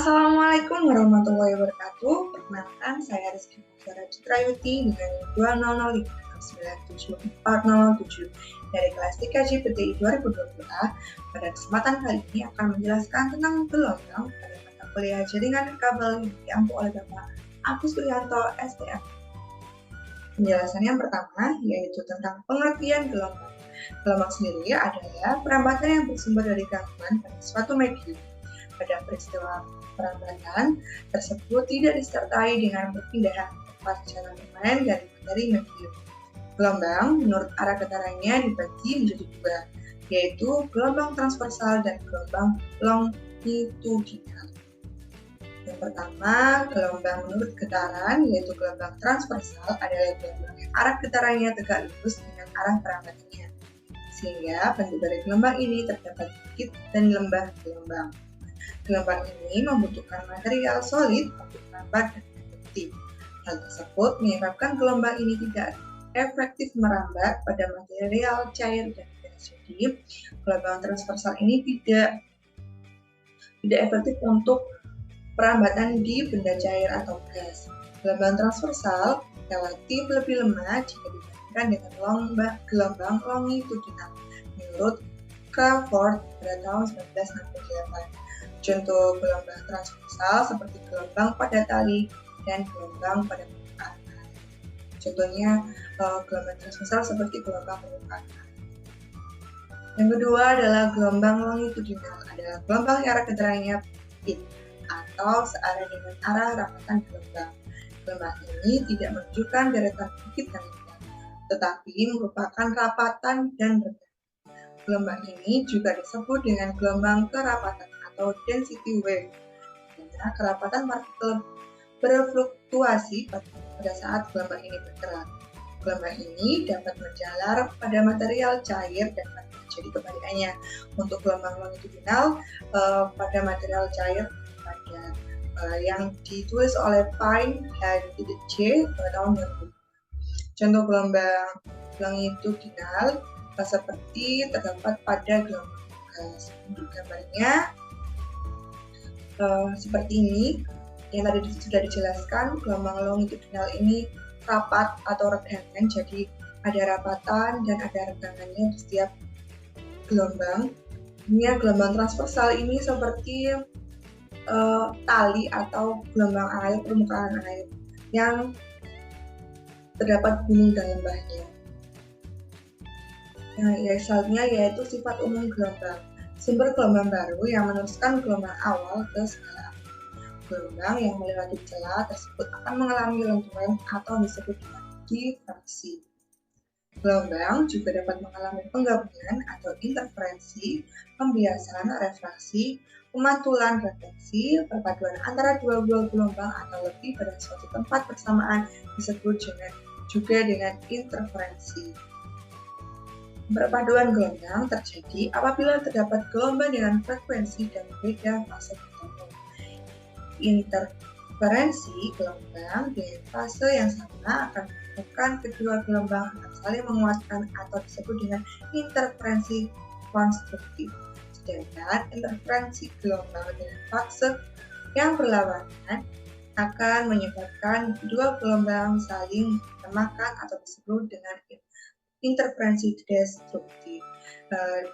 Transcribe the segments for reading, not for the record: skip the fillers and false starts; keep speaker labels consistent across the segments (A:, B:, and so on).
A: Assalamualaikum warahmatullahi wabarakatuh. Perkenalkan, saya Rizky Putra Citrayuti dengan 200597407 dari kelas 3J PTI 2020A. Pada kesempatan kali ini akan menjelaskan tentang gelombang pada mata kuliah jaringan kabel yang diampu oleh Bapak Agus Prianto, STM. Penjelasan yang pertama yaitu tentang pengertian gelombang. Gelombang sendiri adalah perambatan yang bersumber dari gangguan pada suatu medium. Pada peristiwa perambatan tersebut tidak disertai dengan perpindahan tempat secara permanen dari materi medium. Gelombang menurut arah getarannya dibagi menjadi dua, yaitu gelombang transversal dan gelombang longitudinal. Yang pertama, gelombang menurut getaran, yaitu gelombang transversal adalah gelombang yang arah getarannya tegak lurus dengan arah perambatannya, sehingga bentuk dari gelombang ini terdapat bukit dan lembah gelombang. Gelombang ini membutuhkan material solid untuk merambat dan efektif. Hal tersebut menyebabkan gelombang ini tidak efektif merambat pada material cair dan gas. Jadi, gelombang transversal ini tidak efektif untuk perambatan di benda cair atau gas. Gelombang transversal relatif lebih lemah jika dibandingkan dengan gelombang longitudinal menurut Crawford pada tahun 1968. Contoh gelombang transversal seperti gelombang pada tali dan gelombang pada permukaan air. Contohnya gelombang transversal seperti gelombang permukaan air. Yang kedua adalah gelombang longitudinal, adalah gelombang yang arah getarannya bukit atau searah dengan arah rapatan gelombang. Gelombang ini tidak menunjukkan deretan bukit dan lembah, tetapi merupakan rapatan dan rendah. Gelombang ini juga disebut dengan gelombang kerapatan atau density wave, karena kerapatan partikel berfluktuasi pada saat gelombang ini bergerak. Gelombang ini dapat menjalar pada material cair dan padat. Jadi kebalikannya, untuk gelombang longitudinal pada material cair padat, yang ditulis oleh Pine H.C. pada tahun 2000. Contoh gelombang longitudinal seperti terdapat pada gelombang gas. Untuk gambarnya seperti ini, yang tadi sudah dijelaskan, gelombang longitudinal ini rapat atau regangan, jadi ada rapatan dan ada regangannya di setiap gelombang. Ini gelombang transversal ini seperti tali atau gelombang air, permukaan air yang terdapat gunung dan lembahnya. Nah, selanjutnya yaitu sifat umum gelombang. Sumber gelombang baru yang meneruskan gelombang awal ke skala. Gelombang yang melewati celah tersebut akan mengalami lenturan atau disebut dengan difraksi. Gelombang juga dapat mengalami penggabungan atau interferensi, pembiasan, refraksi, pemantulan, refleksi, perpaduan antara dua buah gelombang atau lebih pada suatu tempat bersamaan disebut juga dengan interferensi. Perpaduan gelombang terjadi apabila terdapat gelombang dengan frekuensi dan beda fase tertentu. Interferensi gelombang dengan fase yang sama akan menyebabkan kedua gelombang akan saling menguatkan atau disebut dengan interferensi konstruktif. Sedangkan interferensi gelombang dengan fase yang berlawanan akan menyebabkan kedua gelombang saling melemahkan atau disebut dengan interferensi destruktif.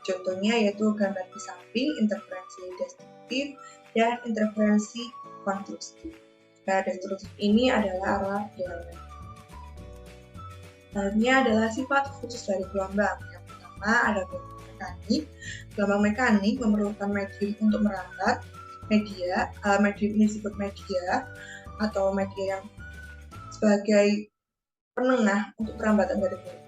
A: Contohnya yaitu gambar di samping, interferensi destruktif dan interferensi konstruktif. Destruktif ini adalah arah berlawanan. Selanjutnya adalah sifat khusus dari gelombang. Yang pertama ada gelombang mekanik. Gelombang mekanik memerlukan medium untuk merambat. Medium ini disebut media atau media yang sebagai penengah untuk perambatan dari gelombang.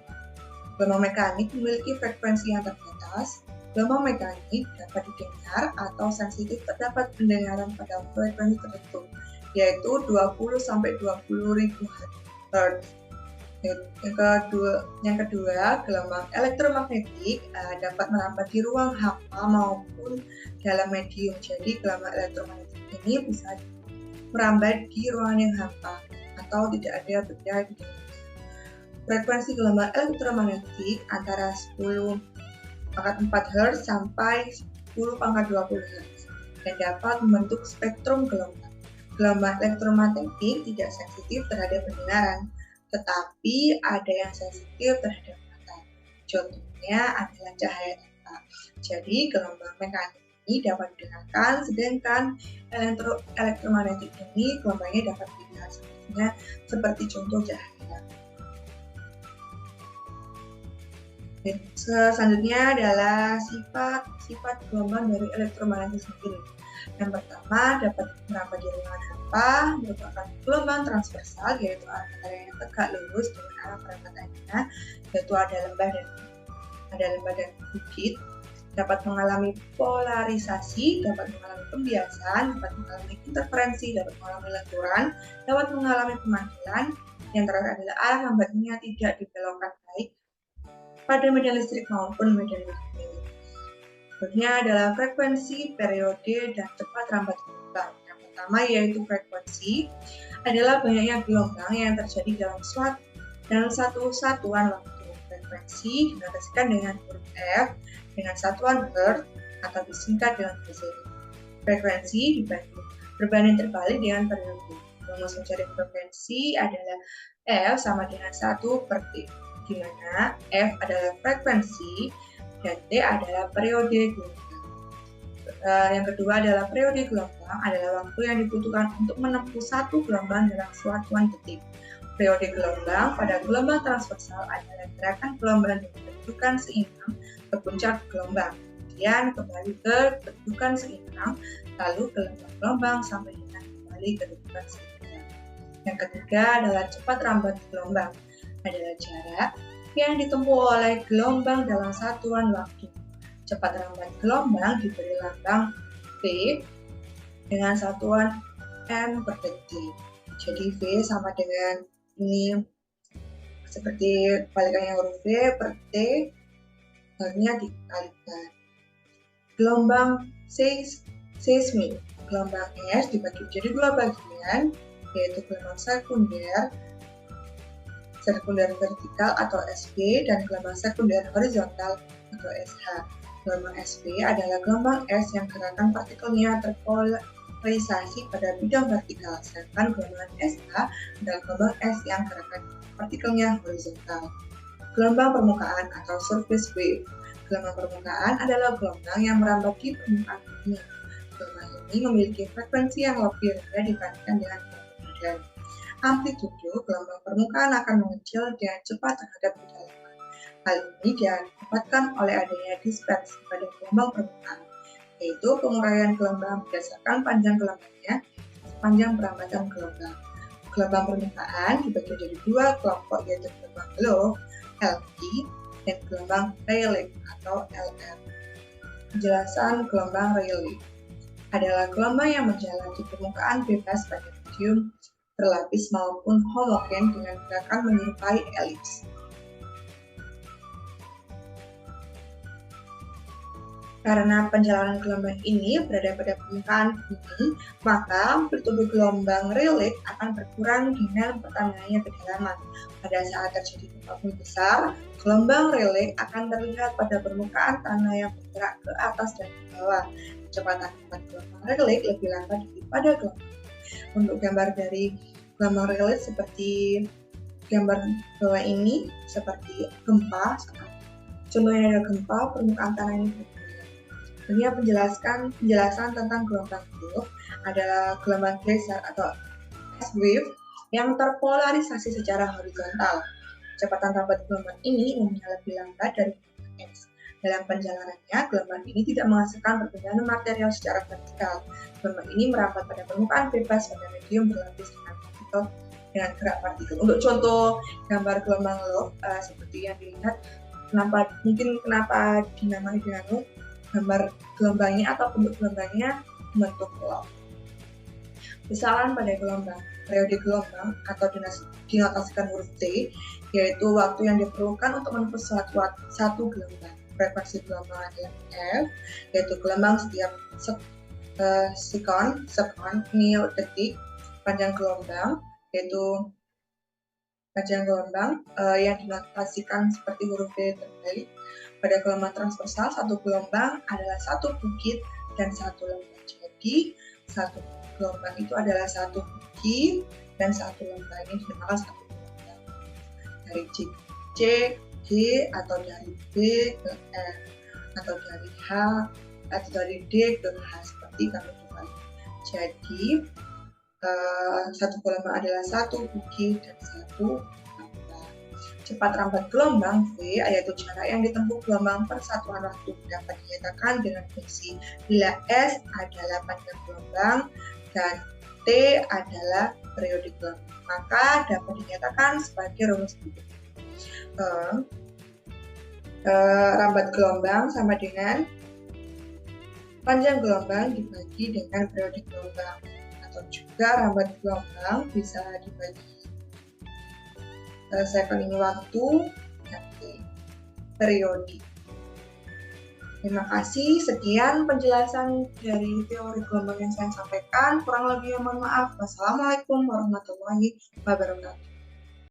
A: Gelombang mekanik memiliki frekuensi yang terbatas. Gelombang mekanik dapat didengar atau sensitif terdapat pendengaran pada frekuensi tertentu, yaitu 20-20.000 Hz. Yang kedua, gelombang elektromagnetik dapat merambat di ruang hampa maupun dalam medium. Jadi gelombang elektromagnetik ini bisa merambat di ruangan yang hampa atau tidak ada benda di dalamnya. Frekuensi gelombang elektromagnetik antara 10⁴ Hz sampai 10⁻20 Hz. dan dapat membentuk spektrum gelombang. Gelombang elektromagnetik tidak sensitif terhadap pendengaran, tetapi ada yang sensitif terhadap mata. Contohnya adalah cahaya nyata. Jadi gelombang mekanik ini dapat didengarkan, sedangkan elektromagnetik ini gelombangnya dapat dilihat, seperti contoh cahaya. Selanjutnya adalah sifat gelombang dari elektromagnetik sendiri. Yang pertama, dapat merambat di ruangan hampa, merupakan gelombang transversal, yaitu arah matahari yang tegak lurus dengan arah perambatannya, yaitu ada lembah dan bukit. Dapat mengalami polarisasi, dapat mengalami pembiasan, dapat mengalami interferensi, dapat mengalami lenturan, dapat mengalami pemandilan. Yang terakhir adalah arah lambatnya tidak dibelokkan baik pada medan listrik maupun medan magnetik. Berikutnya adalah frekuensi, periode, dan cepat rambat gelombang. Yang pertama yaitu frekuensi adalah banyaknya gelombang yang terjadi dalam satu satuan waktu. Frekuensi dinotasikan dengan huruf F dengan satuan Hertz atau disingkat dengan Hz. Frekuensi berbanding terbalik dengan periode. Rumus mencari frekuensi adalah F sama dengan 1 per T, di mana F adalah frekuensi dan T adalah periode gelombang. Yang kedua adalah periode gelombang adalah waktu yang dibutuhkan untuk menempuh satu gelombang dalam satuan detik. Periode gelombang pada gelombang transversal adalah gerakan gelombang yang berkedudukan seimbang ke puncak gelombang, kemudian kembali ke kedudukan seimbang, lalu gelombang sampai dengan kembali ke kedudukan seimbang. Yang ketiga adalah cepat rambat gelombang adalah jarak yang ditempuh oleh gelombang dalam satuan waktu. Cepat rambat gelombang diberi lambang V dengan satuan m per detik. Jadi V sama dengan ini seperti kebalikannya huruf V per T, hanya dikalikan. Gelombang seismik, gelombang S dibagi menjadi dua bagian, yaitu gelombang sekunder vertikal atau SB dan gelombang sekunder horizontal atau SH. Gelombang SB adalah gelombang S yang gerakan partikelnya terpolarisasi pada bidang vertikal, sedangkan gelombang SH adalah gelombang S yang gerakan partikelnya horizontal. Gelombang permukaan atau surface wave. Gelombang permukaan adalah gelombang yang merambat di permukaan bumi. Gelombang ini memiliki frekuensi yang lebih rendah dibandingkan dengan gelombang badan. Amplitudo gelombang permukaan akan mengecil dengan cepat terhadap kedalaman. Hal ini didapatkan oleh adanya dispersi pada gelombang permukaan, yaitu penguraian gelombang berdasarkan panjang gelombangnya sepanjang perambatan gelombang. Gelombang permukaan dibagi menjadi dua kelompok, yaitu gelombang low (LP) dan gelombang Rayleigh atau LR. Penjelasan gelombang Rayleigh adalah gelombang yang menjalar di permukaan bebas pada medium berlapis maupun homogen dengan gerakan menyerupai elips. Karena penjalanan gelombang ini berada pada permukaan bumi, maka amplitudo gelombang Rayleigh akan berkurang dengan bertambahnya kedalaman. Pada saat terjadi gempa bumi besar, gelombang Rayleigh akan terlihat pada permukaan tanah yang bergerak ke atas dan ke bawah. Kecepatan gelombang Rayleigh lebih lambat daripada gelombang. Untuk gambar dari gelombang Rayleigh seperti gambar bawah ini, seperti gempa. Contohnya ada gempa, permukaan tanah ini bergerak. Ini penjelasan tentang gelombang wave adalah gelombang geser atau S-wave yang terpolarisasi secara horizontal. Kecepatan rambat gelombang ini umumnya lebih lambat dari gelombang X. Dalam perjalanannya, gelombang ini tidak menghasilkan perpindahan material secara vertikal. Gelombang ini merambat pada permukaan bebas pada medium berlapis dengan partikel dengan gerak partikel. Untuk contoh gambar gelombang low seperti yang dilihat, kenapa dinamai dengan low, gambar gelombangnya atau bentuk gelombangnya membentuk low. Besaran pada gelombang, periode gelombang atau dinotasikan huruf T, yaitu waktu yang diperlukan untuk menempuh satu gelombang. Frekuensi gelombang adalah F, yaitu gelombang setiap sekon, mil, detik. Panjang gelombang, yaitu panjang gelombang yang dinotasikan seperti huruf V terbalik. Pada gelombang transversal, satu gelombang adalah satu bukit dan satu lembah. Jadi satu gelombang itu adalah satu bukit dan satu lembah ini dinamakan satu gelombang. Dari J ke C, G, atau dari B ke F, atau dari H, atau dari D ke H, seperti kami kembali. Jadi satu gelombang adalah satu bukit dan satu lembah. Cepat rambat gelombang V, yaitu jarak yang ditempuh gelombang per satuan waktu, dapat dinyatakan dengan fungsi bila S adalah panjang gelombang dan T adalah periode gelombang, maka dapat dinyatakan sebagai rumus berikut. Rambat gelombang sama dengan panjang gelombang dibagi dengan periode gelombang, atau juga rambat gelombang bisa dibagi second ini waktu dan periode. Terima kasih, sekian penjelasan dari teori gelombang yang saya sampaikan. Kurang lebihnya mohon maaf. Wassalamualaikum warahmatullahi wabarakatuh.